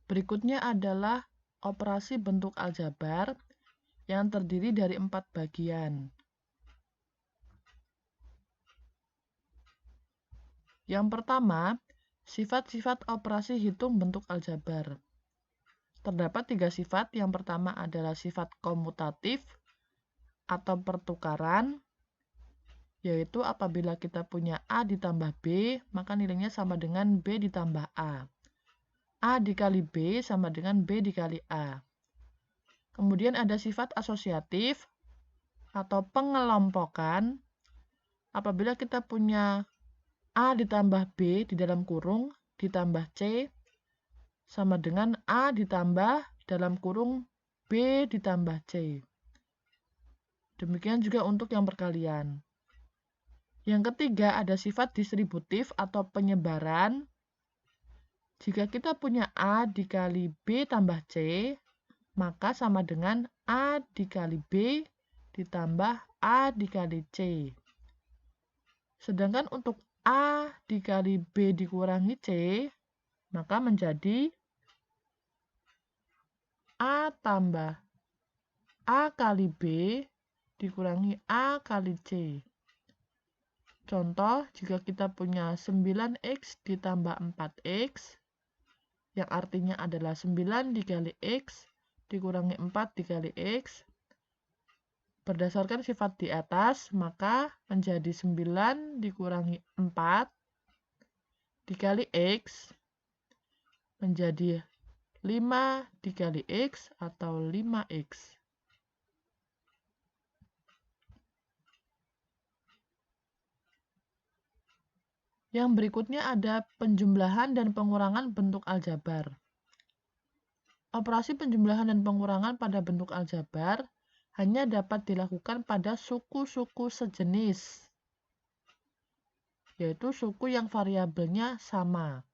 Berikutnya adalah operasi bentuk aljabar yang terdiri dari 4 bagian. Yang pertama, sifat-sifat operasi hitung bentuk aljabar. Terdapat 3 sifat. Yang pertama adalah sifat komutatif atau pertukaran, yaitu apabila kita punya A ditambah B, maka nilainya sama dengan B ditambah A. A dikali B sama dengan B dikali A. Kemudian ada sifat asosiatif atau pengelompokan. Apabila kita punya A ditambah B di dalam kurung ditambah C sama dengan A ditambah dalam kurung B ditambah C. Demikian juga untuk yang perkalian. Yang ketiga ada sifat distributif atau penyebaran. Jika kita punya A dikali B tambah C, maka sama dengan A dikali B ditambah A dikali C. Sedangkan untuk A dikali B dikurangi C, maka menjadi A tambah A kali B dikurangi A kali C. Contoh, jika kita punya 9X ditambah 4X, yang artinya adalah 9 dikali X dikurangi 4 dikali X, berdasarkan sifat di atas, maka menjadi 9 dikurangi 4 dikali X menjadi 5 dikali X atau 5X. Yang berikutnya ada penjumlahan dan pengurangan bentuk aljabar. Operasi penjumlahan dan pengurangan pada bentuk aljabar hanya dapat dilakukan pada suku-suku sejenis, yaitu suku yang variabelnya sama.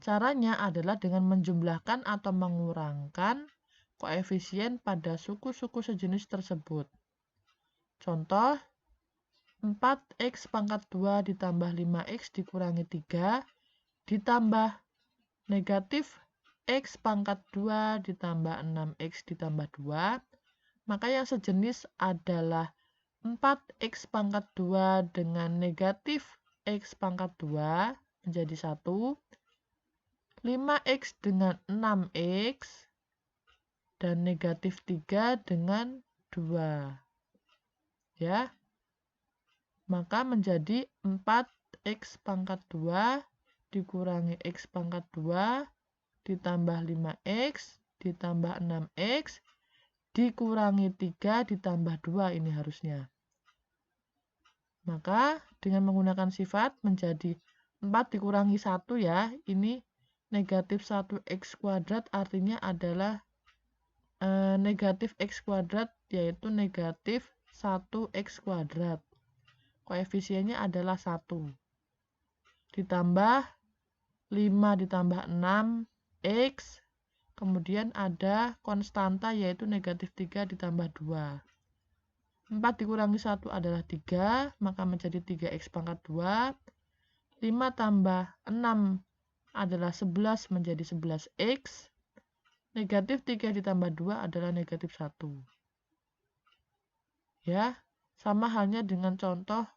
Caranya adalah dengan menjumlahkan atau mengurangkan koefisien pada suku-suku sejenis tersebut. Contoh, 4X pangkat 2 ditambah 5X dikurangi 3 ditambah negatif X pangkat 2 ditambah 6X ditambah 2, maka yang sejenis adalah 4X pangkat 2 dengan negatif X pangkat 2 menjadi 1, 5X dengan 6X, dan negatif 3 dengan 2. Ya, maka menjadi 4X pangkat 2 dikurangi X pangkat 2 ditambah 5X ditambah 6X dikurangi 3 ditambah 2 ini harusnya. Maka dengan menggunakan sifat menjadi 4 dikurangi 1 ya, ini negatif 1X kuadrat artinya adalah negatif X kuadrat, yaitu negatif 1X kuadrat. Koefisiennya adalah 1. Ditambah 5 ditambah 6X, kemudian ada konstanta yaitu negatif 3 ditambah 2. 4 dikurangi 1 adalah 3, maka menjadi 3X pangkat 2. 5 tambah 6 adalah 11 menjadi 11X. Negatif 3 ditambah 2 adalah negatif 1. Ya, sama halnya dengan contoh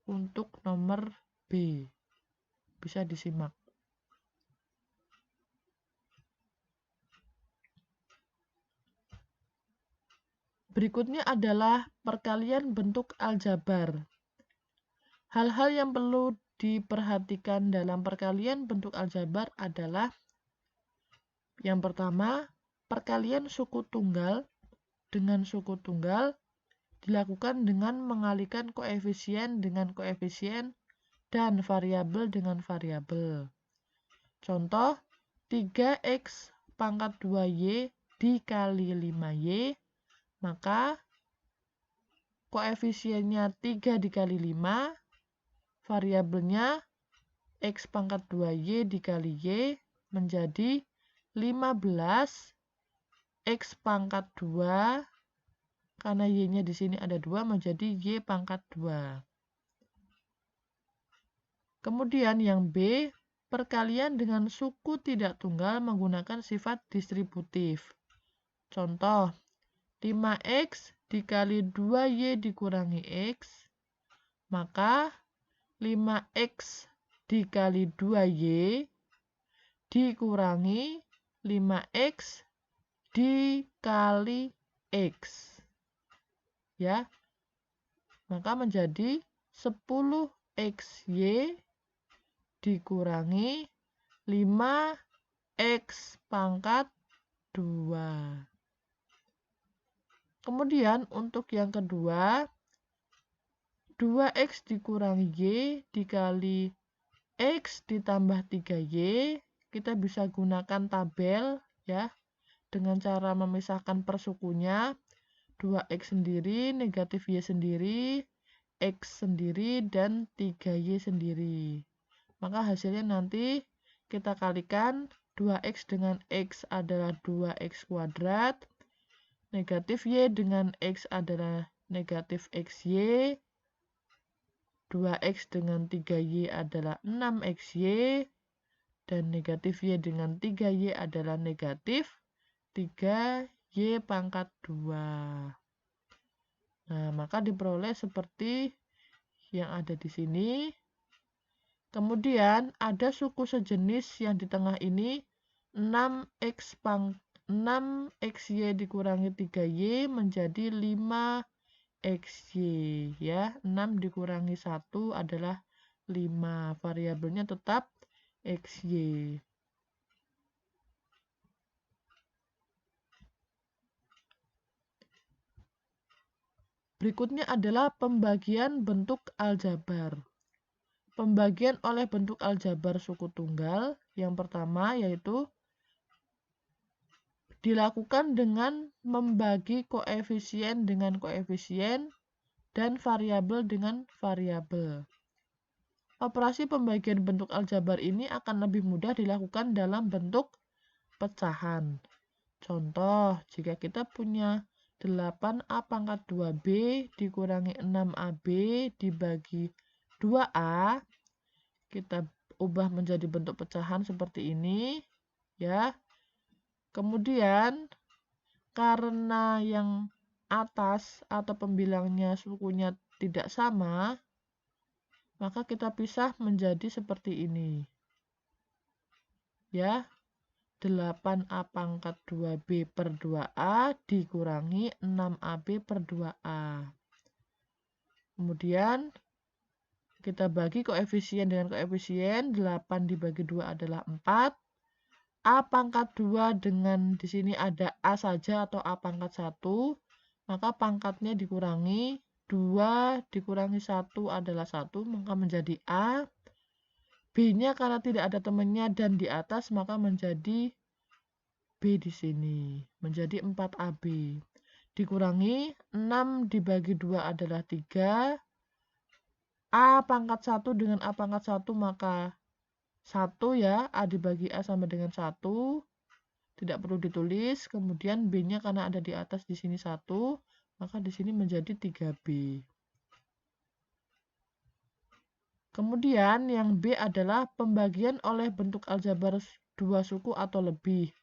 untuk nomor B. Bisa disimak. Berikutnya adalah perkalian bentuk aljabar. Hal-hal yang perlu diperhatikan dalam perkalian bentuk aljabar adalah yang pertama, perkalian suku tunggal dengan suku tunggal dilakukan dengan mengalihkan koefisien dengan koefisien dan variabel dengan variabel. Contoh, 3X pangkat 2Y dikali 5Y, maka koefisiennya 3 dikali 5, variabelnya X pangkat 2Y dikali Y menjadi 15 X pangkat 2, karena Y-nya di sini ada 2 menjadi Y pangkat 2. Kemudian yang B, perkalian dengan suku tidak tunggal menggunakan sifat distributif. Contoh, 5x dikali 2y dikurangi x, maka 5x dikali 2y dikurangi 5x dikali x. Ya, maka menjadi 10xy dikurangi 5x pangkat 2. Kemudian untuk yang kedua, 2x dikurangi y dikali x ditambah 3y, kita bisa gunakan tabel ya, dengan cara memisahkan persukunya, 2x sendiri, negatif y sendiri, x sendiri, dan 3y sendiri. Maka hasilnya nanti kita kalikan 2x dengan x adalah 2x kuadrat, negatif y dengan x adalah negatif xy, 2x dengan 3y adalah 6xy, dan negatif y dengan 3y adalah negatif 3y pangkat 2. Nah, maka diperoleh seperti yang ada di sini. Kemudian ada suku sejenis yang di tengah ini 6xy dikurangi 3y menjadi 5xy ya. 6 dikurangi 1 adalah 5. Variabelnya tetap xy. Berikutnya adalah pembagian bentuk aljabar. Pembagian oleh bentuk aljabar suku tunggal yang pertama yaitu dilakukan dengan membagi koefisien dengan koefisien dan variabel dengan variabel. Operasi pembagian bentuk aljabar ini akan lebih mudah dilakukan dalam bentuk pecahan. Contoh, jika kita punya 8a pangkat 2b dikurangi 6ab dibagi 2a, kita ubah menjadi bentuk pecahan seperti ini ya. Kemudian karena yang atas atau pembilangnya sukunya tidak sama, maka kita pisah menjadi seperti ini ya. 8a pangkat 2b per 2a dikurangi 6ab per 2a. Kemudian kita bagi koefisien dengan koefisien, 8 dibagi 2 adalah 4. A pangkat 2 dengan di sini ada A saja atau A pangkat 1, maka pangkatnya dikurangi, 2 dikurangi 1 adalah 1, maka menjadi A. B-nya karena tidak ada temannya dan di atas, maka menjadi B di sini. Menjadi 4AB. Dikurangi, 6 dibagi 2 adalah 3. A pangkat 1 dengan A pangkat 1, maka 1 ya. A dibagi A sama dengan 1. Tidak perlu ditulis. Kemudian B-nya karena ada di atas di sini 1, maka di sini menjadi 3B. Kemudian yang B adalah pembagian oleh bentuk aljabar dua suku atau lebih.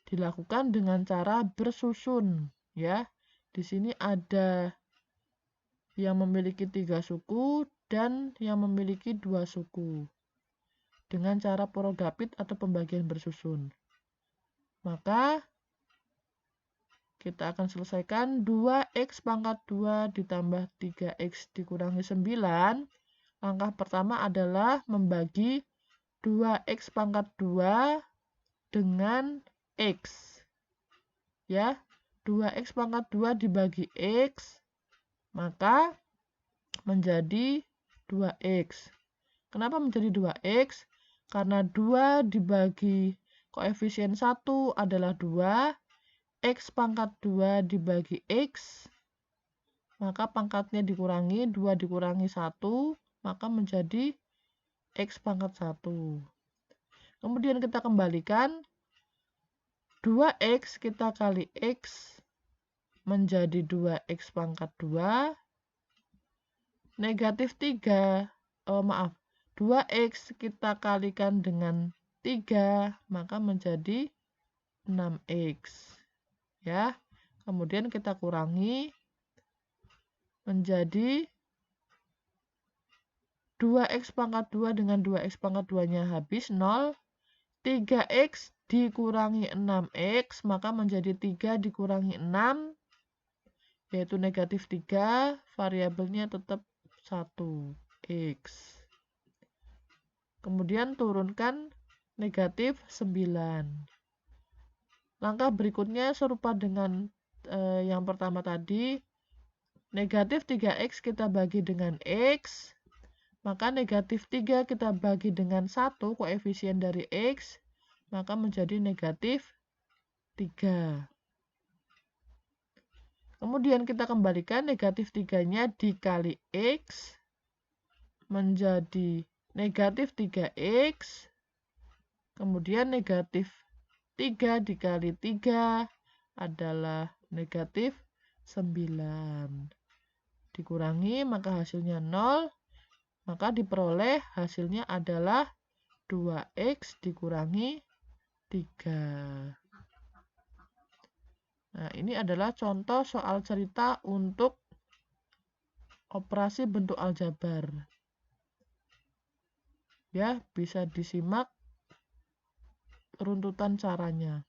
Dilakukan dengan cara bersusun ya. Di sini ada yang memiliki 3 suku dan yang memiliki 2 suku. Dengan cara porogapit atau pembagian bersusun. Maka kita akan selesaikan 2x pangkat 2 ditambah 3x dikurangi 9. Langkah pertama adalah membagi 2x pangkat 2 dengan x. Ya, 2x pangkat 2 dibagi x, maka menjadi 2x. Kenapa menjadi 2x? Karena 2 dibagi koefisien 1 adalah 2, x pangkat 2 dibagi x, maka pangkatnya dikurangi, 2 dikurangi 1, maka menjadi x pangkat 1. Kemudian kita kembalikan, 2x kita kali x menjadi 2x pangkat 2, negatif 3, 2x kita kalikan dengan 3, maka menjadi 6x. Ya. Kemudian kita kurangi menjadi 2x pangkat 2 dengan 2x pangkat 2-nya habis 0. 3x dikurangi 6x, maka menjadi 3 dikurangi 6, yaitu negatif 3, variabelnya tetap 1x. Kemudian turunkan negatif 9. Langkah berikutnya serupa dengan yang pertama tadi. Negatif 3x kita bagi dengan x, maka negatif 3 kita bagi dengan 1, koefisien dari x, maka menjadi negatif 3. Kemudian kita kembalikan negatif 3-nya dikali x, menjadi negatif 3x, kemudian negatif 3 dikali 3 adalah negatif 9. Dikurangi, maka hasilnya 0. Maka diperoleh hasilnya adalah 2x dikurangi 3. Nah, ini adalah contoh soal cerita untuk operasi bentuk aljabar. Ya, bisa disimak runtutan caranya.